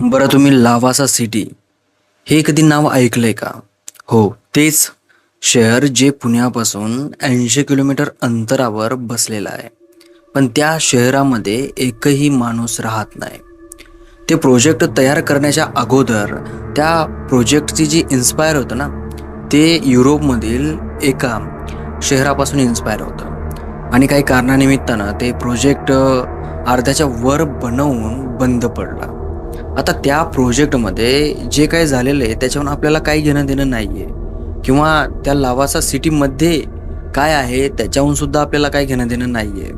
बरं, तुम्ही लावासा सिटी हे कधी नाव ऐकलंय का? हो, तेच शहर जे पुण्यापासून 80 किलोमीटर अंतरावर बसलेलं आहे. पण त्या शहरामध्ये एकही माणूस राहत नाही. ते प्रोजेक्ट तयार करण्याच्या अगोदर त्या प्रोजेक्टची जी इन्स्पायर होतं ना, ते युरोपमधील एका शहरापासून इन्स्पायर होतं आणि काही कारणानिमित्तानं ते प्रोजेक्ट अर्ध्याच्या वर बनवून बंद पडला. आता त्या प्रोजेक्टमध्ये जे काही झालेलं आहे त्याच्याहून आपल्याला काही घेणं देणं नाही आहे, किंवा त्या लावासा सिटीमध्ये काय आहे त्याच्याहून सुद्धा आपल्याला काही घेणं देणं नाही आहे.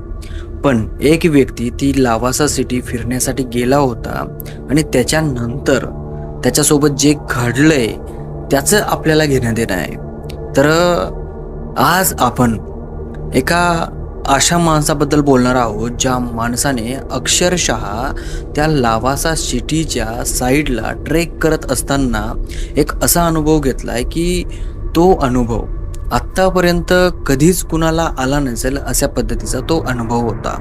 पण एक व्यक्ती ती लावासा सिटी फिरण्यासाठी गेला होता आणि त्याच्यानंतर त्याच्यासोबत जे घडलंय त्याचं आपल्याला घेणं देणं आहे. तर आज आपण एका अशा माणसाबद्दल बोलणार आहोत ज्या माणसाने अक्षरशः त्या लावासा सिटीच्या साईडला ट्रेक करत असताना एक असा अनुभव घेतलाय की तो अनुभव आत्तापर्यंत कधीच कुणाला आला नसेल अशा पद्धतीचा तो अनुभव होता.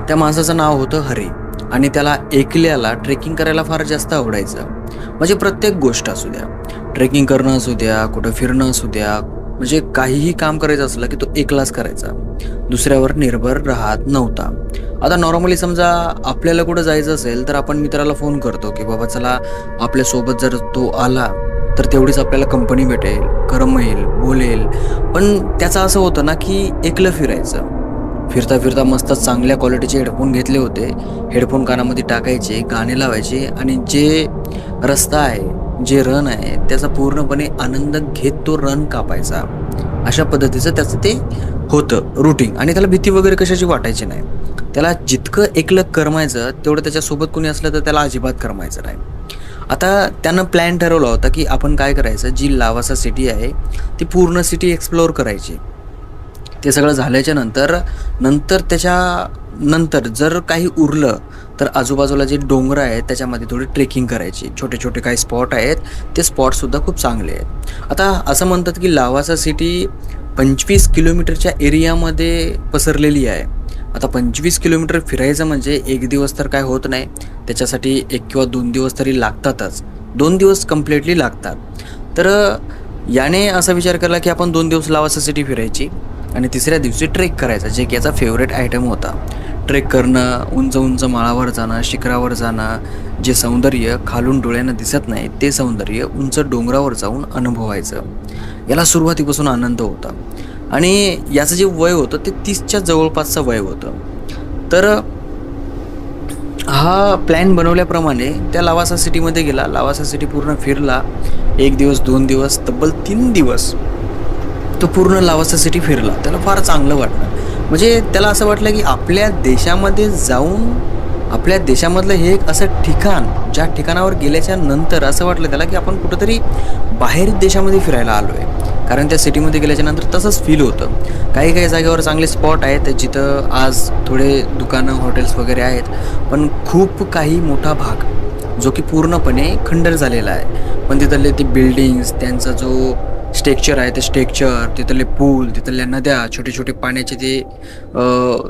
त्या माणसाचं नाव होतं हरी आणि त्याला एकल्याला ट्रेकिंग करायला फार जास्त आवडायचं. म्हणजे प्रत्येक गोष्ट असू द्या, ट्रेकिंग करणं असू द्या, कुठं फिरणं असू द्या, म्हणजे काहीही काम करायचं असलं की तो एकलाच करायचा, दुसऱ्यावर निर्भर राहत नव्हता. आता नॉर्मली समजा आपल्याला कुठं जायचं असेल तर आपण मित्राला फोन करतो की बाबा चला आपल्यासोबत जर तो आला तर तेवढीच आपल्याला कंपनी भेटेल, करमईल, बोलेल. पण त्याचं असं होतं ना की एकलं फिरायचं. फिरता फिरता मस्त चांगल्या क्वालिटीचे हेडफोन घेतले होते, हेडफोन कानामध्ये टाकायचे, गाणे लावायचे आणि जे रस्ता आहे, जे रन आहे त्याचा पूर्णपणे आनंद घेत तो रन कापायचा. अशा पद्धतीचं त्याचं ते होतं रुटीन आणि त्याला भीती वगैरे कशाची वाटायची नाही. त्याला जितकं एकलं करमायचं तेवढं त्याच्यासोबत कोणी असलं तर त्याला अजिबात करमायचं नाही. आता त्यानं प्लॅन ठरवला होता की आपण काय करायचं, जी लावासा सिटी आहे ती पूर्ण सिटी एक्सप्लोअर करायची. ते सगळं झाल्याच्या नंतर त्याच्यानंतर जर काही उरलं तर आजूबाजूला जे डोंगर आहेत त्याच्यामध्ये थोडी ट्रेकिंग करायची. छोटे छोटे काही स्पॉट आहेत, ते स्पॉटसुद्धा खूप चांगले आहेत. आता असं म्हणतात की लावासा सिटी 25 किलोमीटरच्या एरियामध्ये पसरलेली आहे. आता 25 किलोमीटर फिरायचं म्हणजे एक दिवस तर काय होत नाही, त्याच्यासाठी 1 किंवा 2 दिवस तरी लागतातच. 2 दिवस कम्प्लिटली लागतात. तर याने असा विचार केला की आपण 2 दिवस लावासा सिटी फिरायची आणि तिसऱ्या दिवशी ट्रेक करायचा, जे की याचा फेवरेट आयटम होता. ट्रेक करणं, उंच उंच माळावर जाणं, शिखरावर जाणं, जे सौंदर्य खालून डोळ्यांना दिसत नाही ते सौंदर्य उंच डोंगरावर जाऊन अनुभवायचं. याला सुरुवातीपासून आनंद होता आणि याचं जे वय होतं ते 30च्या जवळपासचं वय होतं. तर हा प्लॅन बनवल्याप्रमाणे त्या लावासा सिटीमध्ये गेला. लावासा सिटी पूर्ण फिरला. 1 दिवस, 2 दिवस, तब्बल 3 दिवस तो पूर्ण लावासा सिटी फिरला. त्याला फार चांगलं वाटलं. म्हणजे त्याला असं वाटलं की आपल्या देशामध्ये जाऊन, आपल्या देशामधलं हे एक असं ठिकाण ज्या ठिकाणावर गेल्याच्या नंतर असं वाटलं त्याला की आपण कुठंतरी बाहेर देशामध्ये फिरायला आलो आहे. कारण त्या सिटीमध्ये गेल्याच्या नंतर तसंच फील होतं. काही काही जागेवर चांगले स्पॉट आहेत जिथं आज थोडे दुकानं, हॉटेल्स वगैरे आहेत, पण खूप काही मोठा भाग जो की पूर्णपणे खंडर झालेला आहे. पण तिथले ते बिल्डिंग्स, त्यांचा जो स्ट्रक्चर आहे ते स्ट्रक्चर, तिथले पूल, तिथल्या नद्या, छोटे छोटे पाण्याचे जे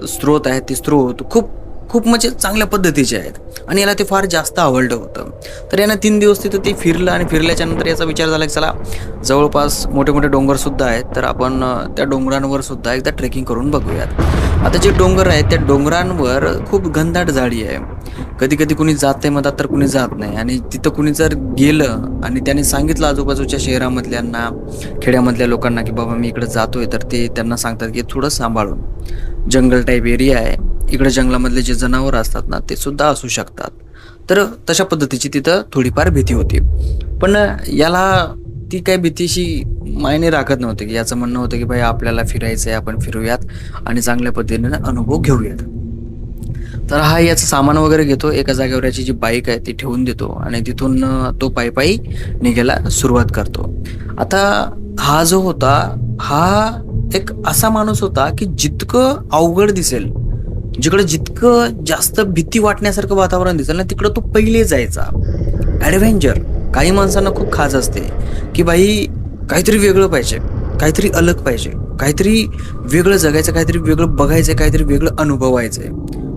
स्रोत आहेत ते स्रोत खूप खूप म्हणजे चांगल्या पद्धतीचे आहेत आणि याला ते फार जास्त आवडलं होतं. तर यानं 3 दिवस तिथं ते फिरलं आणि फिरल्याच्या नंतर याचा विचार झाला की चला जवळपास मोठे मोठे डोंगरसुद्धा आहेत, तर आपण त्या डोंगरांवर सुद्धा एकदा ट्रेकिंग करून बघूयात. आता जे डोंगर आहेत त्या डोंगरांवर खूप घनदाट झाडी आहे. कधी कधी कुणी जाते म्हणतात तर कुणी जात नाही. आणि तिथं कुणी जर गेलं आणि त्याने सांगितलं आजूबाजूच्या शहरामधल्यांना, खेड्यामधल्या लोकांना की बाबा मी इकडे जातोय, तर ते त्यांना सांगतात की थोडं सांभाळून, जंगल टाईप एरिया आहे, इकडे जंगलामधले जे जनावर असतात ना ते सुद्धा असू शकतात. तर तशा पद्धतीची तिथं थोडीफार भीती होती. पण याला ती काय भीतीशी मायने राखत नव्हते की याचं म्हणणं होतं की भाई आपल्याला फिरायचं आहे, आपण फिरूयात आणि चांगल्या पद्धतीने अनुभव घेऊयात. तर हा याचं सामान वगैरे घेतो, एका जागेवर याची जी बाईक आहे ती ठेवून देतो आणि तिथून तो पायी निघायला सुरुवात करतो. आता हा जो होता हा एक असा माणूस होता की जितकं अवघड दिसेल, जिकडे जितकं जास्त भीती वाटण्यासारखं वातावरण दिसेल ना तिकडं तो पहिले जायचा. ॲडव्हेंचर काही माणसांना खूप खास असते की बाई काहीतरी वेगळं पाहिजे, काहीतरी अलग पाहिजे, काहीतरी वेगळं जगायचं, काहीतरी वेगळं बघायचं, काहीतरी वेगळं अनुभवायचं.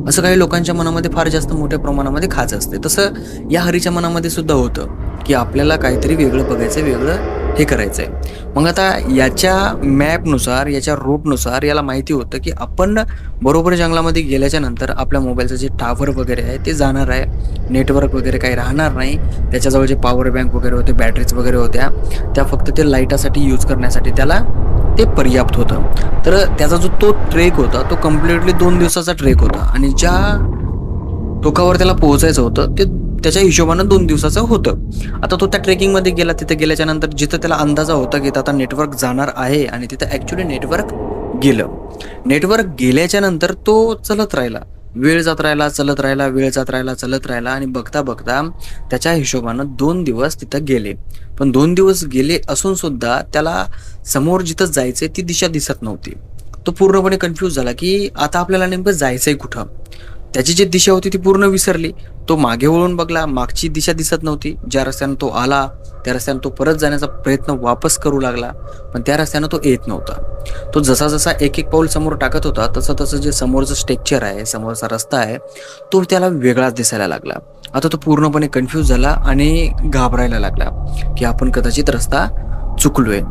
असं काही लोकांच्या मनामध्ये फार जास्त मोठ्या प्रमाणामध्ये खाच असते. तसं या हरीच्या मनामध्ये सुद्धा होतं की आपल्याला काहीतरी वेगळं बघायचं, वेगळं हे करायचं आहे. मग आता याच्या मॅपनुसार, याच्या रूटनुसार याला माहिती होतं की आपण बरोबर जंगलामध्ये गेल्याच्या नंतर आपल्या मोबाईलचं जे टावर वगैरे आहे ते जाणार आहे, नेटवर्क वगैरे काही राहणार नाही. त्याच्याजवळ जे पॉवर बँक वगैरे होते, बॅटरीज वगैरे होत्या, त्या फक्त ते लाईटासाठी यूज करण्यासाठी त्याला ते पर्याप्त होतं. तर त्याचा जो तो ट्रेक होता तो कम्प्लिटली 2 दिवसाचा ट्रेक होता आणि ज्या टोकावर त्याला पोहोचायचं होतं ते त्याच्या हिशोबानं 2 दिवसाचं होतं. आता तो त्या ट्रेकिंगमध्ये गेला. तिथे गेल्याच्या नंतर जिथं त्याला अंदाजा होता की आता नेटवर्क जाणार आहे आणि तिथं ॲक्च्युली नेटवर्क गेलं. नेटवर्क गेल्याच्या नंतर तो चलत राहिला. वेळ जात राहिला, चलत राहिला, वेळ जात राहिला, चलत राहिला आणि बघता बघता त्याच्या हिशोबानं 2 दिवस तिथं गेले. पण 2 दिवस गेले असून सुद्धा त्याला समोर जिथं जायचंय ती दिशा दिसत नव्हती. तो पूर्णपणे कन्फ्यूज झाला की आता आपल्याला नेमकं जायचंय कुठं. त्याची जी दिशा होती ती पूर्ण विसरली. तो मागे वळून बघला, मागची दिशा दिसत नव्हती. ज्या रस्त्यानं तो आला त्या रस्त्यानं तो परत जाण्याचा प्रयत्न वापस करू लागला, पण त्या रस्त्यानं तो येत नव्हता. तो जसा जसा एक एक पाऊल समोर टाकत होता तसं तसं जे समोरचं स्ट्रक्चर आहे, समोरचा रस्ता आहे, तो त्याला वेगळाच दिसायला लागला. आता तो पूर्णपणे कन्फ्यूज झाला आणि घाबरायला लागला की आपण कदाचित रस्ता चुकलोय.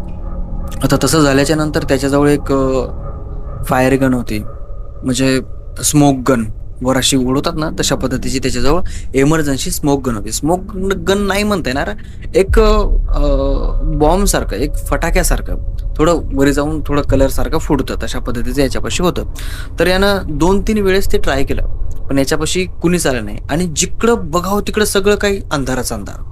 आता तसं झाल्याच्या नंतर त्याच्याजवळ एक फायर गन होती, म्हणजे स्मोक गन वर अशी उडवतात ना तशा पद्धतीची त्याच्याजवळ एमर्जन्सी स्मोक गन होती. स्मोक गन नाही म्हणता येणार, एक बॉम्ब सारखं, एक फटाक्यासारखं, थोडं वरी जाऊन थोडं कलर सारखं फुटतं तशा पद्धतीचं याच्यापाशी होतं. तर यानं 2-3 वेळेस ते ट्राय केलं, पण याच्यापाशी कुणीच आलं नाही आणि जिकडं बघावं तिकडं सगळं काही अंधारच अंधार.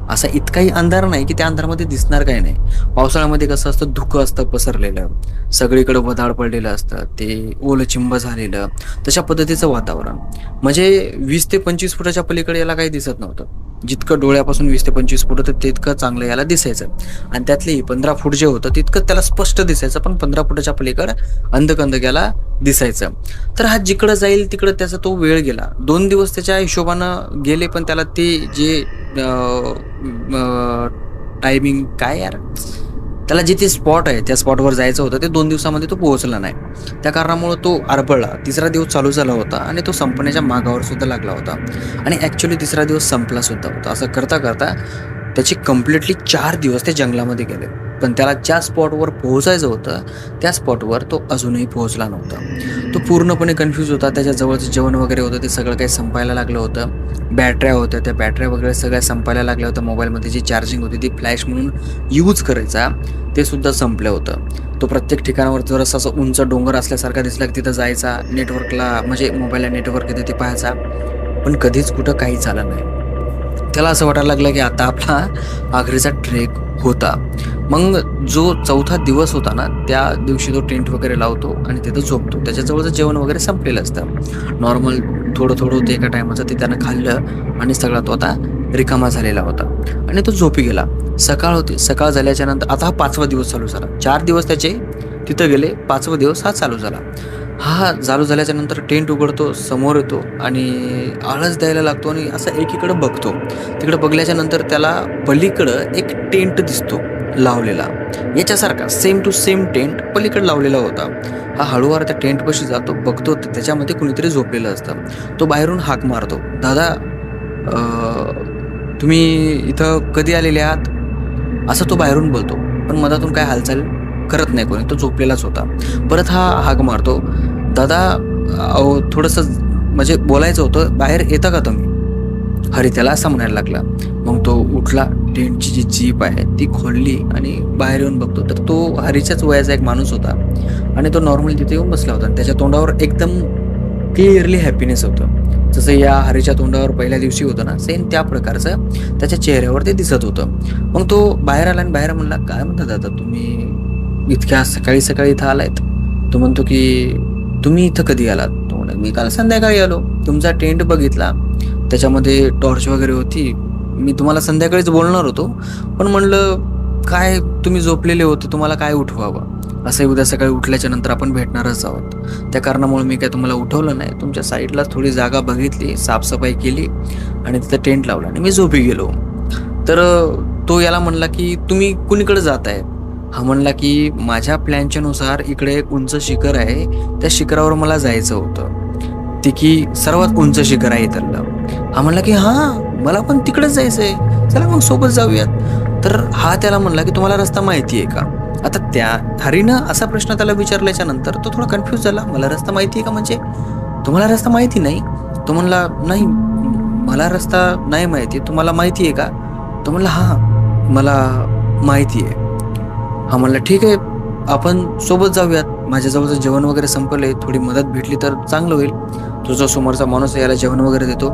असा इतकाही अंधार नाही की त्या अंधारामध्ये दिसणार काही नाही. पावसाळ्यामध्ये कसं असतं, धुकं असतं पसरलेलं, सगळीकडं वधाड पडलेलं असतं, ते ओलं चिंब झालेलं, तशा पद्धतीचं वातावरण. म्हणजे 20 ते 25 फुटाच्या पलीकडे याला काही दिसत नव्हतं. जितकं डोळ्यापासून 20 ते 25 फूट होतं तितकं चांगलं याला दिसायचं आणि त्यातली 15 फूट जे होतं तितकं त्याला स्पष्ट दिसायचं, पण 15 फुटाच्या पलीकडं अंधकंद याला दिसायचं. तर हा जिकडं जाईल तिकडं त्याचा तो वेळ गेला. 2 दिवस त्याच्या हिशोबानं गेले, पण त्याला ते जे टायमिंग काय यार, त्याला जिथे स्पॉट आहे त्या स्पॉटवर जायचं होतं ते 2 दिवसामध्ये तो पोहोचला नाही. त्या कारणामुळे तो आरबळला. 3रा दिवस चालू झाला होता आणि तो संपण्याच्या मागावर सुद्धा लागला होता आणि ॲक्च्युली 3रा दिवस संपला सुद्धा होता. असं करता करता त्याचे कम्प्लिटली 4 दिवस ते जंगलामध्ये गेले, पण त्याला ज्या स्पॉटवर पोहोचायचं होतं त्या स्पॉटवर तो अजूनही पोहोचला नव्हता. तो पूर्णपणे कन्फ्यूज होता. त्याच्या जवळचं जेवण वगैरे होतं ते सगळं काही संपायला लागलं होतं. बॅटऱ्या होत्या, त्या बॅटऱ्या वगैरे सगळ्या संपायला लागल्या होत्या. मोबाईलमध्ये जी चार्जिंग होती ती फ्लॅश म्हणून यूज करायचा ते सुद्धा संपलं होतं. तो प्रत्येक ठिकाणावर जरासा असं उंच डोंगर असल्यासारखा दिसला की तिथं जायचा, नेटवर्कला म्हणजे मोबाईलला नेटवर्क येते ते पाहायचा, पण कधीच कुठं काहीच झालं नाही. त्याला असं वाटायला लागलं की आता आपला आखरीचा ट्रेक होता. मग जो 4था दिवस होता ना त्या दिवशी तो टेंट वगैरे लावतो आणि तिथं झोपतो. त्याच्याजवळचं जेवण वगैरे संपलेलं असतं. नॉर्मल थोडं थोडं होतं एका टायमाचं, ते त्यानं खाल्लं आणि सगळा तो आता रिकामा झालेला होता आणि तो झोपी गेला. सकाळ होती. सकाळ झाल्याच्या नंतर आता हा 5वा दिवस चालू झाला. 4 दिवस त्याचे तिथं गेले, 5वा दिवस हा चालू झाला. हा चालू झाल्याच्या नंतर टेंट उघडतो, समोर येतो आणि आळस द्यायला लागतो आणि असं एकीकडं बघतो. तिकडं बघल्याच्या नंतर त्याला पलीकडं एक टेंट दिसतो लावलेला, याच्यासारखा सेम टू सेम टेंट पलीकडे लावलेला होता. हा हळूवार त्या टेंटपाशी जातो, बघतो त्याच्यामध्ये कुणीतरी झोपलेलं असतं. तो बाहेरून हाक मारतो, दादा तुम्ही इथं कधी आलेले आहात, असं तो बाहेरून बोलतो. पण मधातून काय हालचाल करत नाही कोणी, तो झोपलेलाच होता. परत हा हाक मारतो, दादा अहो थोडंसं म्हणजे बोलायचं होतं, बाहेर येता का तुम्ही. हरी त्याला असं म्हणायला लागला. मग तो उठला, टेंटची जी जीप आहे ती खोलली आणि बाहेर येऊन बघतो तर तो हरीच्याच वयाचा एक माणूस होता आणि तो नॉर्मली तिथे येऊन बसला होता आणि त्याच्या तोंडावर एकदम क्लिअरली हॅपीनेस होतं. जसं या हरीच्या तोंडावर पहिल्या दिवशी होतं ना, सेम त्या प्रकारचं त्याच्या चेहऱ्यावर ते दिसत होतं. मग तो बाहेर आला आणि बाहेर म्हणला, काय म्हणतात दादा तुम्ही इतक्या सकाळी सकाळी इथं आलायत. तो म्हणतो की तुम्ही इथं कधी आलात. तो म्हणला मी काल संध्याकाळी आलो, तुमचा टेंट बघितला, त्याच्यामध्ये टॉर्च वगैरे होती, मी तुम्हाला संध्याकाळीच बोलणार होतो, पण म्हणलं काय तुम्ही झोपलेले होते, तुम्हाला काय उठवावं, असं उद्या सकाळी उठल्याच्या नंतर आपण भेटणारच आहोत. त्या कारणामुळे मी काय तुम्हाला उठवलं नाही, तुमच्या साईडला थोडी जागा बघितली, साफसफाई केली आणि तिथं टेंट लावला आणि मी झोपी गेलो. तर तो याला म्हणला की तुम्ही कुणीकडे जात आहे. हा म्हणला की माझ्या प्लॅनच्या नुसार इकडे एक उंच शिखर आहे, त्या शिखरावर मला जायचं होतं. की सर्वात उंच शिखर आहे इथलं. हा म्हणला की हां मला पण तिकडेच जायचंय, चला मग सोबत जाऊयात. तर हा त्याला म्हणला की तुम्हाला रस्ता माहिती आहे का? आता त्या हरीनं असा प्रश्न त्याला विचारल्याच्या नंतर तो थोडा कन्फ्यूज झाला. मला रस्ता माहिती आहे का म्हणजे तुम्हाला रस्ता माहिती नाही? तो म्हणला नाही मला रस्ता नाही माहिती, तुम्हाला माहिती आहे का? तो म्हणला हां मला माहिती आहे. हा म्हणला ठीक आहे आपण सोबत जाऊयात, माझ्याजवळचं जेवण वगैरे संपलंय, थोडी मदत भेटली तर चांगलं होईल. तुझा समोरचा माणूस आहे, याला जेवण वगैरे देतो.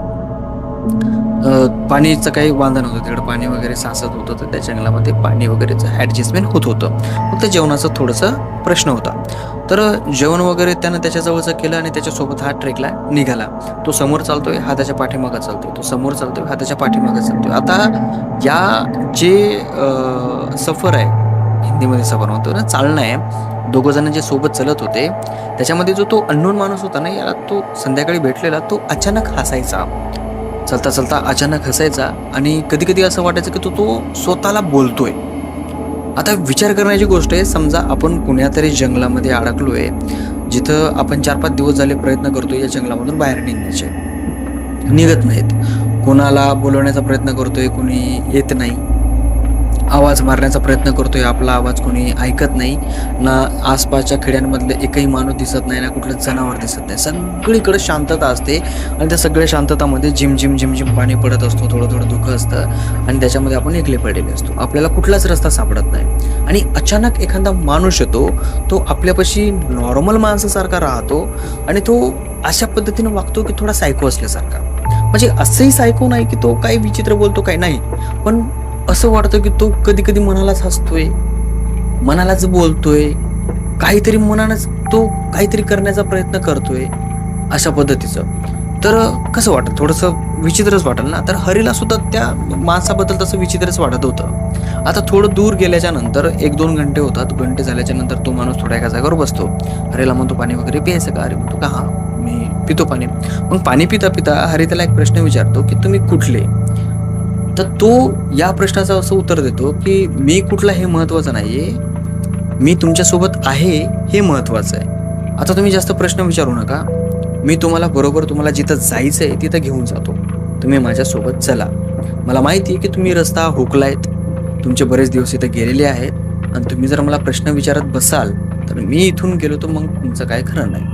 पाणीचं काही वांधा नव्हतं तिकडं, पाणी वगैरे साचत होतं तर त्या जंगलामध्ये पाणी वगैरेचं ॲडजस्टमेंट होत होतं. फक्त जेवणाचा थोडासा प्रश्न होता. तर जेवण वगैरे त्यानं त्याच्याजवळचं केलं आणि त्याच्यासोबत हा ट्रेकला निघाला. तो समोर चालतोय, हा त्याच्या पाठीमागं चालतोय, तो समोर चालतोय, हा त्याच्या पाठीमागं चालतोय. आता या जे सफर आहे, हिंदीमध्ये सफर म्हणतो ना, चालणं आहे, दोघं जण जे सोबत चलत होते त्याच्यामध्ये जो तो अननोन माणूस होता ना, याला तो संध्याकाळी भेटलेला तो अचानक हसायचा. चलता चलता अचानक हसायचा आणि कधी कधी असं वाटायचं की तो स्वतःला बोलतोय. आता विचार करण्याची गोष्ट आहे, समजा आपण कुण्यातरी जंगलामध्ये अडकलोय, जिथं आपण 4-5 दिवस झाले प्रयत्न करतोय या जंगलामधून बाहेर निघण्याचे, निघत नाहीत. कोणाला बोलवण्याचा प्रयत्न करतोय, कोणी येत नाही. आवाज मारण्याचा प्रयत्न करतोय, आपला आवाज कोणी ऐकत नाही ना. आसपासच्या खेड्यांमधले एकही माणूस दिसत नाही ना, कुठलं जनावर दिसत नाही. सगळीकडे शांतता असते आणि त्या सगळ्या शांततामध्ये झिमझिम झिमझिम पाणी पडत असतो, थोडं थोडं धुकं असतं आणि त्याच्यामध्ये आपण एकले पडलेले असतो. आपल्याला कुठलाच रस्ता सापडत नाही आणि अचानक एखादा माणूस येतो, तो आपल्यापाशी नॉर्मल माणसासारखा राहतो आणि तो अशा पद्धतीने वागतो की थोडा सायको असल्यासारखा. म्हणजे असंही सायको नाही की तो काही विचित्र बोलतो, काही नाही, पण असं वाटतं की तो कधी कधी मनालाच हसतोय, मनालाच बोलतोय, काहीतरी मनानच तो काहीतरी करण्याचा प्रयत्न करतोय अशा पद्धतीचं. तर कसं वाटतं, थोडंसं विचित्रच वाटेल ना. तर हरीला सुद्धा त्या माणसाबद्दल तसं विचित्रच वाटत होतं. आता थोडं दूर गेल्याच्या नंतर 1-2 घंटे होतात. घंटे झाल्याच्या नंतर तो माणूस थोड्या एका जागेवर बसतो. हरीला म्हणतो पाणी वगैरे प्यायचं का? अरे म्हणतो का हां मी पितो पाणी. मग पाणी पिता पिता हरी त्याला एक प्रश्न विचारतो की तुम्ही कुठले? तर तो या प्रश्नाचं असं उत्तर देतो की मी कुठला हे महत्त्वाचं नाहीये, मी तुमच्यासोबत आहे हे महत्त्वाचं आहे. आता तुम्ही जास्त प्रश्न विचारू नका, मी तुम्हाला बरोबर तुम्हाला जिथं जायचं आहे तिथं घेऊन जातो, तुम्ही माझ्यासोबत चला. मला माहिती आहे की तुम्ही रस्ता हुकलायत, तुमचे बरेच दिवस इथं गेलेले आहेत आणि तुम्ही जर मला प्रश्न विचारत बसाल तर मी इथून गेलो तर मग तुमचं काय खरं नाही.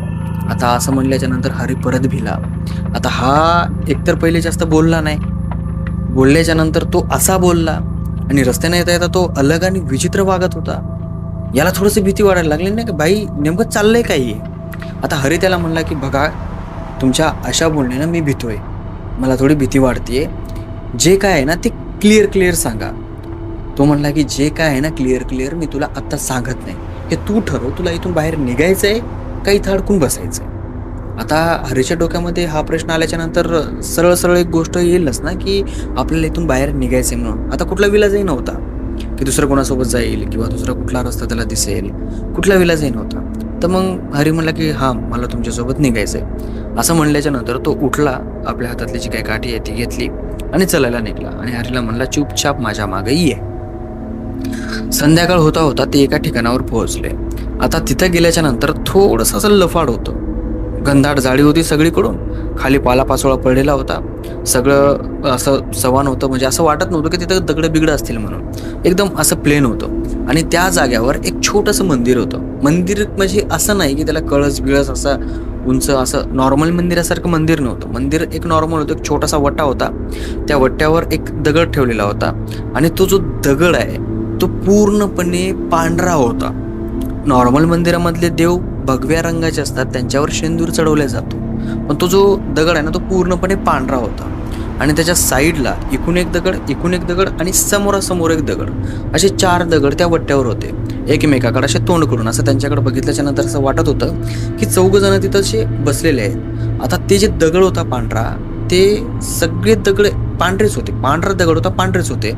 आता असं म्हणल्याच्या नंतर हरी परत भिला. आता हा एकतर पहिले जास्त बोलला नाही, बोलल्याच्या नंतर तो असा बोलला आणि रस्त्याने येता येता तो अलग आणि विचित्र वागत होता. याला थोडंसं भीती वाटायला लागली नाही की बाई नेमकं चाललंय काय. आता हरी त्याला म्हणला की बघा तुमच्या अशा बोलण्यानं मी भीतोय, मला थोडी भीती वाटतेय, जे काय आहे ना ते क्लिअर सांगा. तो म्हणला की जे काय आहे ना क्लिअर मी तुला आत्ता सांगत नाही, हे तू ठरव, तुला इथून बाहेर निघायचंय का इथं अडकून बसायचंय. आता हरीच्या डोक्यामध्ये हा प्रश्न आल्याच्या नंतर सरळ एक गोष्ट येईलच ना की आपल्याला इथून बाहेर निघायचंय म्हणून. आता कुठला विलाजही नव्हता की दुसरं कोणासोबत जाईल किंवा दुसरा कुठला रस्ता त्याला दिसेल, कुठला विलाजही नव्हता. तर मग हरी म्हणला की हां मला तुमच्यासोबत निघायचंय. असं म्हणल्याच्या नंतर तो उठला, आपल्या हातातली जी काही काठी आहे ती घेतली आणि चालायला निघाला आणि हरीला म्हणला चुपचाप माझ्या मागे ये. संध्याकाळ होता होता ते एका ठिकाणावर पोहोचले. आता तिथं गेल्याच्या नंतर थोडंसं असं लफाड होतं, घनदाट जाळी होती सगळीकडून, खाली पालापाचोळा पडलेला होता, सगळं असं सवान होतं, म्हणजे असं वाटत नव्हतं की तिथं दगडं बिगडं असतील म्हणून, एकदम असं प्लेन होतं. आणि त्या जाग्यावर एक छोटंसं मंदिर होतं. मंदिर म्हणजे असं नाही की त्याला कळस बिळस असं उंच असं नॉर्मल मंदिरासारखं मंदिर नव्हतं. मंदिर एक नॉर्मल होतं, एक छोटासा वट्टा होता, त्या वट्ट्यावर एक दगड ठेवलेला होता आणि तो जो दगड आहे तो पूर्णपणे पांढरा होता. नॉर्मल मंदिरामधले देव भगव्या रंगाचे असतात, त्यांच्यावर शेंदूर चढवला जातो, पण तो जो दगड आहे ना तो पूर्णपणे पांढरा होता आणि त्याच्या साईडला इकून एक दगड आणि समोरासमोर एक दगड, असे 4 दगड त्या वट्ट्यावर होते, एकमेकाकडे असे तोंड करून. असं त्यांच्याकडे बघितल्याच्या नंतर असं वाटत होतं की 4 जण तिथं असे बसलेले आहेत. आता ते जे दगड होता पांढरा, ते सगळे दगड पांढरेच होते, पांढरा दगड होता, पांढरेच होते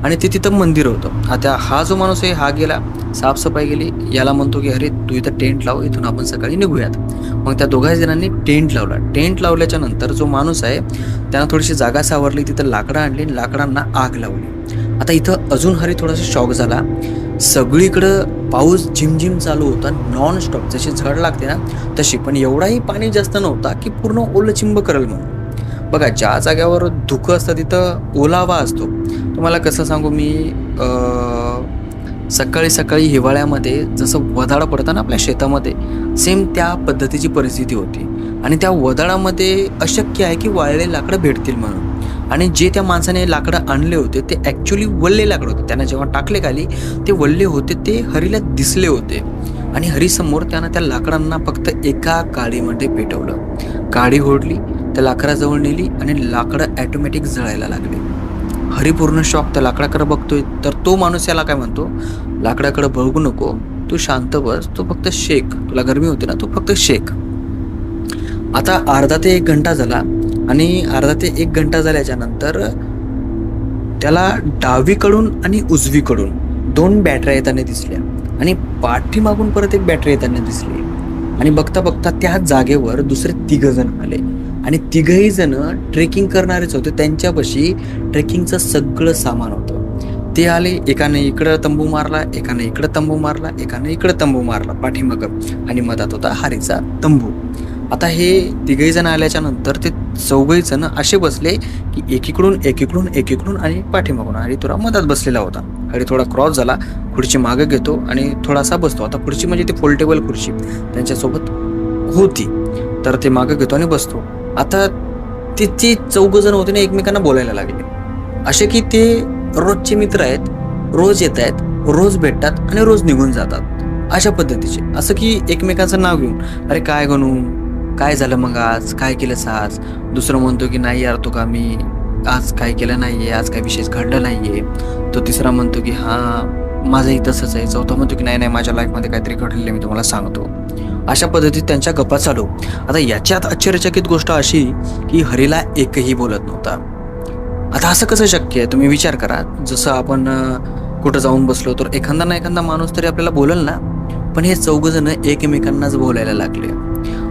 आणि ते तिथं मंदिर होतं. हा जो माणूस आहे हा गेला, साफसफाई गेली, याला म्हणतो की अरे तू इथं टेंट लाव, इथून आपण सकाळी निघूयात. मग त्या दोघा जणांनी टेंट लावला. टेंट लावल्याच्या नंतर जो माणूस आहे त्यानं थोडीशी जागा सावरली, तिथं लाकडं आणली, लाकडांना आग लावली. आता इथं अजून हरी थोडासा शॉक झाला सगळीकडं पाऊस झिमझिम चालू होता, नॉन स्टॉप. जशी झड लागते ना तशी, पण एवढाही पाणी जास्त नव्हता की पूर्ण ओलं चिंब करेल म्हणून. बघा, ज्या जाग्यावर धुकं असतं तिथं ओलावा असतो. तुम्हाला कसं सांगू मी, सकाळी सकाळी हिवाळ्यामध्ये जसं वधाड पडतं ना आपल्या शेतामध्ये, सेम त्या पद्धतीची परिस्थिती होती. आणि त्या वधाडामध्ये अशक्य आहे की वाळलेले लाकडं भेटतील म्हणून. आणि जे त्या माणसाने लाकडं आणले होते ते ॲक्च्युली वल्ले लाकडं होते. त्यांना जेव्हा टाकले खाली ते वल्ले होते, ते हरीला दिसले होते. आणि हरीसमोर त्यानं त्या लाकडांना फक्त एका काडीमध्ये पेटवलं. काडी ओढली, त्या लाकडाजवळ नेली आणि लाकडं ॲटोमॅटिक जळायला लागले. हरी पूर्ण शॉक. त्या लाकडाकडे बघतोय तर तो माणूस याला काय म्हणतो, लाकडाकडे बघू नको, तू शांत बस, तू फक्त शेक, तुला गरमी होते ना, तू फक्त शेक. आता अर्धा ते 1 घंटा झाला आणि अर्धा ते 1 घंटा झाल्याच्या नंतर त्याला डावीकडून आणि उजवीकडून 2 बॅटऱ्या येताना दिसल्या आणि पाठीमागून परत 1 बॅटरी येताना दिसली. आणि बघता बघता त्या जागेवर दुसरे 3 जण आले आणि 3ही जण ट्रेकिंग करणारेच होते. त्यांच्यापाशी ट्रेकिंगचं सगळं सामान होतं. ते आले, एकाने इकडं तंबू मारला, एकाने इकडं तंबू मारला, एकाने इकडं तंबू मारला पाठीमागं, आणि मधात होता हरीचा तंबू. आता हे 3ही जण आल्याच्या नंतर ते 4ही जण असे बसले की एकीकडून आणि पाठीमागून. हरी थोडा मधात बसलेला होता. हरी थोडा क्रॉस झाला, खुर्ची मागे घेतो आणि थोडासा बसतो. आता खुर्ची म्हणजे ती फोल्डेबल खुर्ची त्यांच्यासोबत होती, तर ते मागे घेतो आणि बसतो. आता ते 4 जण होते ना, एकमेकांना बोलायला लागले असे की ते रोजचे मित्र आहेत, रोज येत आहेत, रोज भेटतात आणि रोज निघून जातात, अशा पद्धतीचे. असं की एकमेकांचं नाव घेऊन, अरे काय गणू, काय झालं मग, आज काय केलंस आज. दुसरं म्हणतो की नाही यार, तो का मी आज काय केलं नाहीये, आज काय विशेष घडलं नाहीये. तो तिसरा म्हणतो की हां माझंही तसंच आहे. चौथा म्हणतो की नाही माझ्या लाईफमध्ये काहीतरी घडलेलं मी तुम्हाला सांगतो. अशा पद्धतीत त्यांच्या गप्पा चालू. आता याच्यात आश्चर्यचकित गोष्ट अशी की हरीला एकही बोलत नव्हता. आता असं कसं शक्य आहे, तुम्ही विचार करा. जसं आपण कुठं जाऊन बसलो तर एखादा ना एखादा माणूस तरी आपल्याला बोलेल ना, पण हे 4 जण एकमेकांनाच बोलायला लागले.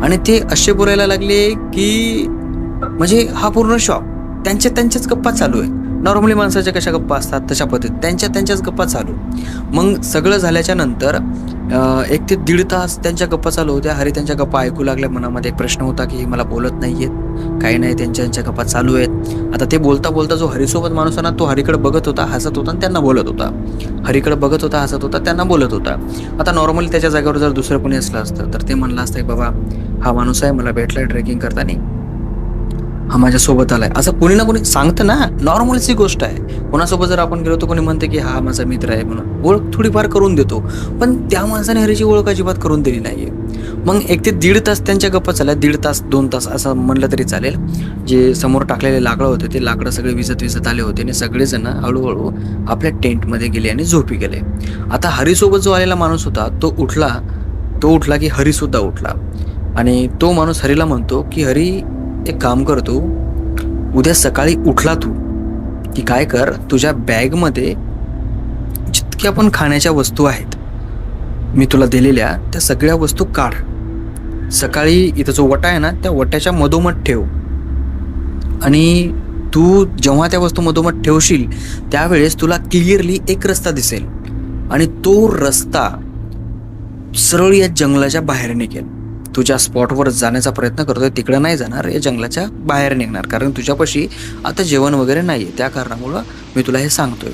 आणि ते असे बोलायला लागले की म्हणजे हा पूर्ण शॉक. त्यांच्याच गप्पा चालू आहे. नॉर्मली माणसाच्या कशा गप्पा असतात तशा पद्धतीत त्यांच्याच गप्पा चालू. मग सगळं झाल्याच्या नंतर 1 ते 1.5 तास त्यांच्या गप्पा चालू होत्या. हरी त्यांच्या गप्पा ऐकू लागल्या. मनामध्ये एक प्रश्न होता की मला बोलत नाहीयेत, काही नाही, त्यांच्या गप्पा चालू आहेत. आता ते बोलता बोलता जो हरीसोबत माणूस ना, तो हरीकडे बघत होता, हसत होता आणि त्यांना बोलत होता. हरीकडे बघत होता, हसत होता, त्यांना बोलत होता. आता नॉर्मली त्याच्या जागेवर जर दुसरं कोणी असलं असतं तर ते म्हणलं असतं की बाबा हा माणूस आहे, मला भेटलाय ट्रेकिंग करताना, हा माझ्यासोबत आलाय, असं कोणी ना कोणी सांगतं ना. नॉर्मलची गोष्ट आहे. कोणासोबत जर आपण गेलो तर कोणी म्हणते की हा माझा मित्र आहे म्हणून, ओळख थोडीफार करून देतो. पण त्या माणसाने हरीची ओळख अजिबात करून दिली नाहीये. मग 1 ते 1.5 तास त्यांच्या गप्पा चालल्या. 1.5 तास 2 तास असं म्हणलं तरी चालेल. जे समोर टाकलेले लाकडं होते ते लाकडं सगळे विजत आले होते आणि सगळेजण हळूहळू आपल्या टेंटमध्ये गेले आणि झोपी गेले. आता हरीसोबत जो आलेला माणूस होता तो उठला की हरीसुद्धा उठला. आणि तो माणूस हरीला म्हणतो की हरी, एक काम कर, तू उद्या सकाळी उठला तू की काय कर, तुझ्या बॅगमध्ये जितक्या पण खाण्याच्या वस्तू आहेत मी तुला दिलेल्या त्या सगळ्या वस्तू काढ. सकाळी इथं जो वटा आहे ना त्या वट्याच्या मधोमध ठेव. आणि तू जेव्हा त्या वस्तू मधोमध ठेवशील त्यावेळेस तुला क्लिअरली एक रस्ता दिसेल आणि तो रस्ता सरळ या जंगलाच्या बाहेर निघेल. तुझ्या स्पॉटवर जाण्याचा प्रयत्न करतोय तिकडं नाही जाणार, या जंगलाच्या बाहेर निघणार, कारण तुझ्यापाशी आता जेवण वगैरे नाही आहे. त्या कारणामुळं मी तुला हे सांगतोय.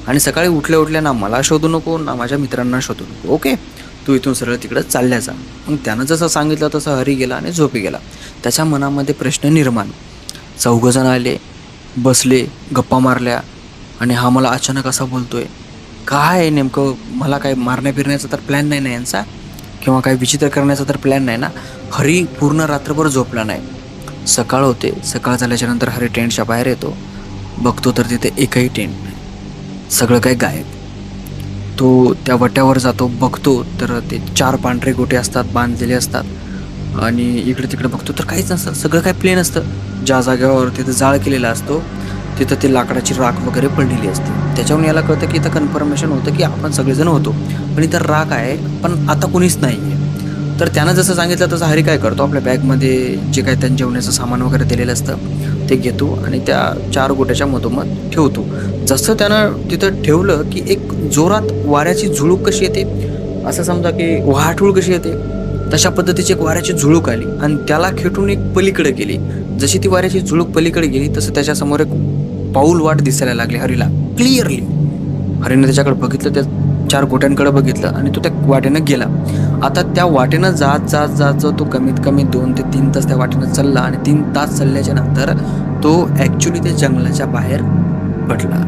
आणि सकाळी उठल्या ना मला शोधू नको ना माझ्या मित्रांना शोधू नको, ओके. तू इथून सरळ तिकडं चालल्या जा. मग त्यानं जसं सांगितलं तसं हरी गेला आणि झोपी गेला. त्याच्या मनामध्ये प्रश्न निर्माण. 4 जण आले, बसले, गप्पा मारल्या आणि हा मला अचानक असा बोलतोय. काय नेमकं, मला काय मारण्या फिरण्याचा तर प्लॅन नाही ना यांचा, किंवा काही विचित्र करण्याचा तर प्लॅन नाही ना. हरी पूर्ण रात्रभर झोपला नाही. सकाळ होते. सकाळ झाल्याच्या नंतर हरी टेंटच्या बाहेर येतो. बघतो तर तिथे एकही टेंट नाही, सगळं काही गायब. तो त्या वट्यावर जातो, बघतो तर ते 4 पांढरे गोटे असतात, बांधलेले असतात. आणि इकडे तिकडे बघतो तर काहीच नसतं, सगळं काही प्लेन असतं. ज्या जागेवर तिथं जाळ केलेला असतो तिथं ते लाकडाची राख वगैरे पडलेली असते. त्याच्यावरून याला कळतं की इथं कन्फर्मेशन होतं की आपण सगळेजण होतो, पण इथं राख आहे पण आता कोणीच नाही आहे. तर त्यानं जसं सांगितलं तसं हरी काय करतो, आपल्या बॅगमध्ये जे काही त्यांच्या जेवणाचं सामान वगैरे दिलेलं असतं ते घेतो आणि त्या 4 गोट्याच्या मधोमध ठेवतो. जसं त्यानं तिथं ठेवलं की एक जोरात वाऱ्याची झुळूक कशी येते, असं समजा की वाहटूळ कशी येते, तशा पद्धतीची एक वाऱ्याची झुळूक आली आणि त्याला खेटून एक पलीकडे गेली. जशी ती वाऱ्याची झुळूक पलीकडे गेली तसं त्याच्यासमोर एक पाऊल वाट दिसायला लागली हरीला क्लिअरली. हरीने त्याच्याकडे बघितलं, त्या 4 गोट्यांकडे बघितलं आणि तो त्या वाटेनं गेला. आता त्या वाटेनं जात जात जात जात तो कमीत कमी 2 ते 3 तास त्या वाटेनं चालला आणि 3 तास चालल्याच्या नंतर तो ॲक्च्युली त्या जंगलाच्या बाहेर पडला.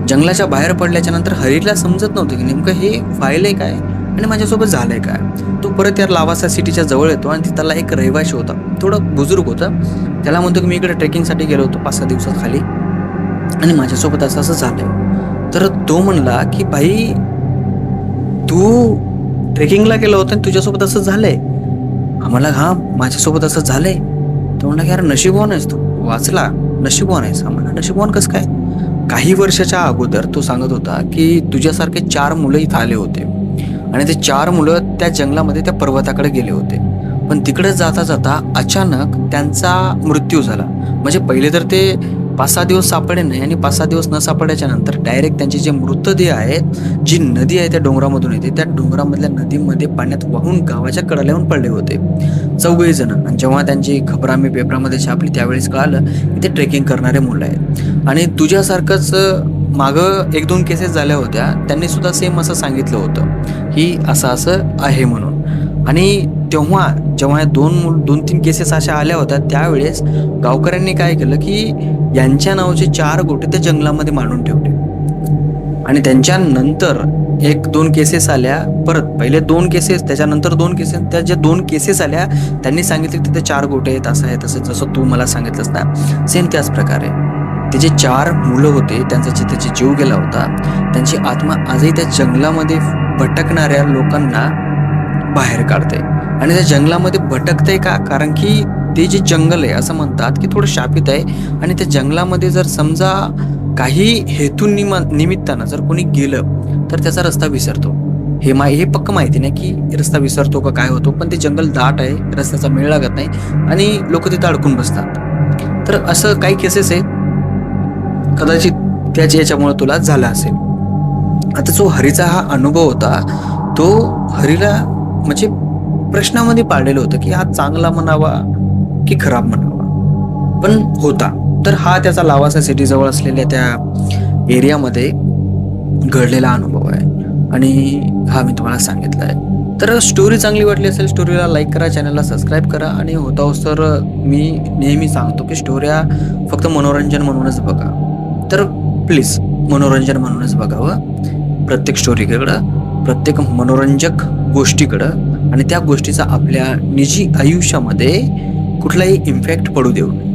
जंगलाच्या बाहेर पडल्याच्या नंतर हरीला समजत नव्हतं की नेमकं हे व्हायलंय काय आणि माझ्यासोबत झालंय काय. तो परत या लावासा सिटीच्या जवळ येतो आणि तिथला एक रहिवाशी होता, थोडं बुजुर्ग होता. त्याला म्हणतो की मी इकडे ट्रेकिंगसाठी गेलो होतो 5-6 दिवसाखाली आणि माझ्यासोबत असं असं झालंय. तर तो म्हणला की भाई तू ट्रेकिंगला गेला होता आणि तुझ्यासोबत असं झालंय. आम्हाला हा माझ्यासोबत असं झालंय. तो म्हणला की यार नशीबवान आहेस तू, वाचला, नशीबवान आहेस. आम्हाला नशीबवान कसं काय. काही वर्षाच्या अगोदर तो सांगत होता की तुझ्यासारखे 4 मुलं इथं आले होते आणि ते 4 मुलं त्या जंगलामध्ये त्या पर्वताकडे गेले होते. पण तिकडे जाता जाता अचानक त्यांचा मृत्यू झाला. म्हणजे पहिले तर ते 5-6 दिवस सापडले नाही आणि 5-6 दिवस न सापडल्याच्या नंतर डायरेक्ट त्यांचे जे मृतदेह आहेत, जी नदी आहे त्या डोंगरामधून येते, त्या डोंगरामधल्या नदीमध्ये पाण्यात वाहून गावाच्या कडेला येऊन पडले होते 4 जण. आणि जेव्हा त्यांची खबर आम्ही पेपरामध्ये छापली त्यावेळेस कळालं की ते ट्रेकिंग करणारे मुलं आहेत. आणि तुझ्यासारखंच मागं 1-2 केसेस झाल्या होत्या, त्यांनी सुद्धा सेम असं सांगितलं होतं की असं असं आहे म्हणून. आणि तेव्हा जेव्हा 2-3 केसेस अशा आल्या होत्या त्यावेळेस गावकऱ्यांनी काय केलं की यांच्या नावाचे 4 गोटे त्या जंगलामध्ये मांडून ठेवले. आणि त्यांच्यानंतर 1-2 केसेस आल्या, परत पहिले 2 केसेस, त्याच्यानंतर 2 केसेस. त्या ज्या 2 केसेस आल्या त्यांनी सांगितलं की तिथे 4 गोटे आहेत, असं आहे तसं, जसं तू मला सांगितलंस ना सेम त्याच प्रकारे. ते जे 4 मुलं होते त्यांचा जिथे जीव गेला होता, त्यांची आत्मा आजही त्या जंगलामध्ये भटकणाऱ्या लोकांना बाहेर काढते. आणि त्या जंगलामध्ये भटकते का, कारण की ते जे जंगल आहे असं म्हणतात की थोडं शापित आहे आणि त्या जंगलामध्ये जर समजा काही हेतू निमित्तानं जर कोणी गेलं तर त्याचा रस्ता विसरतो. हे पक्क माहिती नाही की रस्ता विसरतो का काय होतो, पण ते जंगल दाट आहे, रस्त्याचा मेळ लागत नाही आणि लोक तिथं अडकून बसतात. तर असं काही केसेस आहे, कदाचित त्याच्या याच्यामुळे तुला झाला असेल. आता जो हरीचा हा अनुभव होता तो हरीला म्हणजे प्रश्नामध्ये पाडलेलं होतं की हा चांगला म्हणावा की खराब म्हणावा, पण होता. तर हा त्याचा लावासा सिटी जवळ असलेल्या त्या एरियामध्ये घडलेला अनुभव आहे आणि हा मी तुम्हाला सांगितला आहे. तर स्टोरी चांगली वाटली असेल, स्टोरीला लाईक करा, चॅनलला सबस्क्राईब करा. आणि तर मी नेहमी सांगतो की स्टोऱ्या फक्त मनोरंजन म्हणूनच बघा. तर प्लीज मनोरंजन म्हणूनच बघावं प्रत्येक स्टोरीकडं, प्रत्येक मनोरंजक गोष्टीकडं, आणि त्या गोष्टीचा आपल्या निजी आयुष्यामध्ये कुठलाही इम्पॅक्ट पडू देऊ नये.